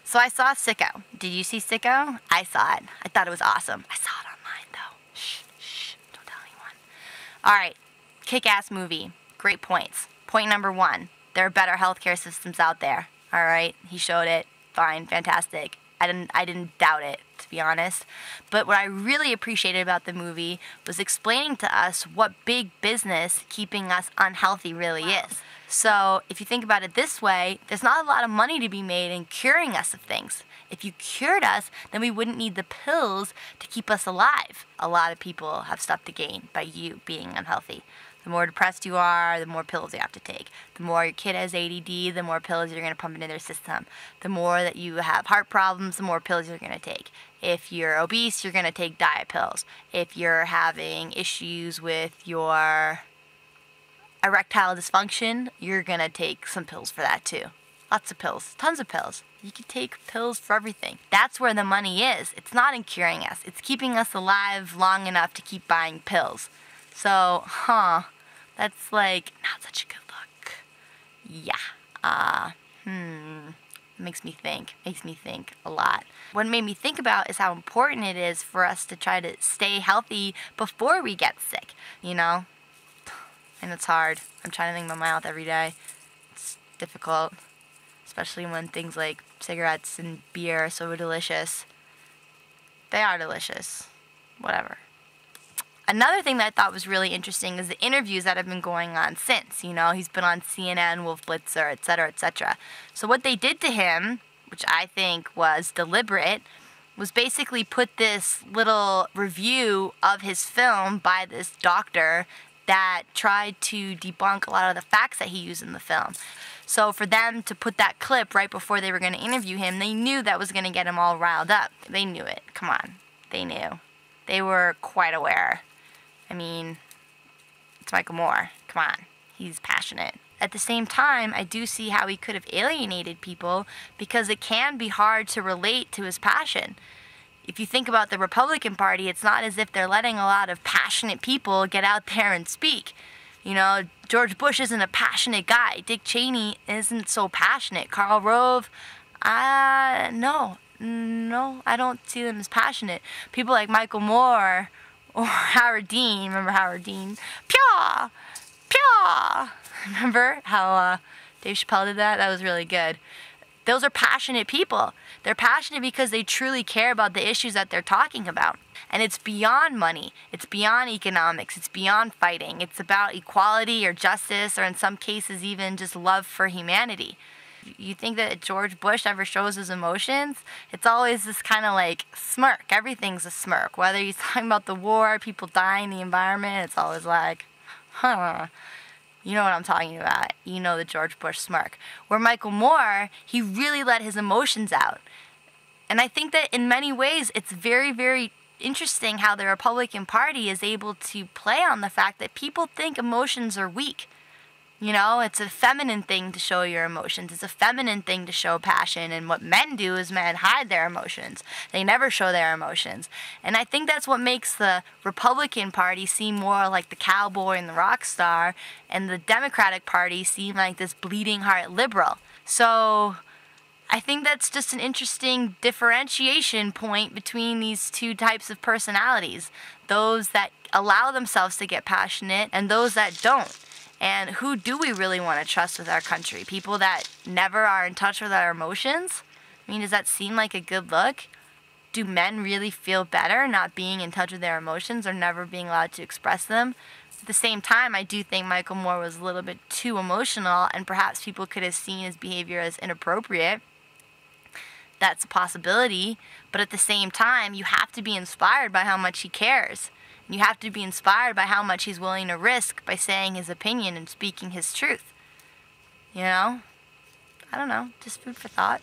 So I saw Sicko. Did you see Sicko? I saw it. I thought it was awesome. I saw it online, though. Shh, don't tell anyone. All right, kick-ass movie. Great points. Point number 1, there are better healthcare systems out there. All right, he showed it. Fine, fantastic. I didn't doubt it, to be honest. But what I really appreciated about the movie was explaining to us what big business keeping us unhealthy really is. So if you think about it this way, there's not a lot of money to be made in curing us of things. If you cured us, then we wouldn't need the pills to keep us alive. A lot of people have stuff to gain by you being unhealthy. The more depressed you are, the more pills you have to take. The more your kid has ADD, the more pills you're going to pump into their system. The more that you have heart problems, the more pills you're going to take. If you're obese, you're going to take diet pills. If you're having issues with your erectile dysfunction, you're going to take some pills for that too. Lots of pills, tons of pills. You can take pills for everything. That's where the money is. It's not in curing us. It's keeping us alive long enough to keep buying pills. So, that's like not such a good look. Yeah. Makes me think a lot. What it made me think about is how important it is for us to try to stay healthy before we get sick, you know? And it's hard. I'm trying to think about my health every day. It's difficult, especially when things like cigarettes and beer are so delicious. They are delicious. Whatever. Another thing that I thought was really interesting is the interviews that have been going on since. You know, he's been on CNN, Wolf Blitzer, etc., etc. So what they did to him, which I think was deliberate, was basically put this little review of his film by this doctor that tried to debunk a lot of the facts that he used in the film. So for them to put that clip right before they were going to interview him, they knew that was going to get him all riled up. They knew it. Come on. They knew. They were quite aware. I mean, it's Michael Moore. Come on. He's passionate. At the same time, I do see how he could have alienated people because it can be hard to relate to his passion. If you think about the Republican Party, it's not as if they're letting a lot of passionate people get out there and speak. You know, George Bush isn't a passionate guy. Dick Cheney isn't so passionate. Karl Rove, no, I don't see them as passionate. People like Michael Moore or Howard Dean, remember Howard Dean? Pyaw! Pyaw! Remember how Dave Chappelle did that? That was really good. Those are passionate people. They're passionate because they truly care about the issues that they're talking about. And it's beyond money. It's beyond economics. It's beyond fighting. It's about equality or justice or in some cases even just love for humanity. You think that George Bush ever shows his emotions? It's always this kind of like smirk. Everything's a smirk. Whether he's talking about the war, people dying, the environment, it's always like, You know what I'm talking about. You know the George Bush smirk. Where Michael Moore, he really let his emotions out. And I think that in many ways, it's very, very interesting how the Republican Party is able to play on the fact that people think emotions are weak. You know, it's a feminine thing to show your emotions. It's a feminine thing to show passion. And what men do is men hide their emotions. They never show their emotions. And I think that's what makes the Republican Party seem more like the cowboy and the rock star, and the Democratic Party seem like this bleeding heart liberal. So I think that's just an interesting differentiation point between these two types of personalities. Those that allow themselves to get passionate and those that don't. And who do we really want to trust with our country? People that never are in touch with our emotions? I mean, does that seem like a good look? Do men really feel better not being in touch with their emotions or never being allowed to express them? At the same time, I do think Michael Moore was a little bit too emotional, and perhaps people could have seen his behavior as inappropriate. That's a possibility. But at the same time, you have to be inspired by how much he cares. You have to be inspired by how much he's willing to risk by saying his opinion and speaking his truth. You know? I don't know. Just food for thought.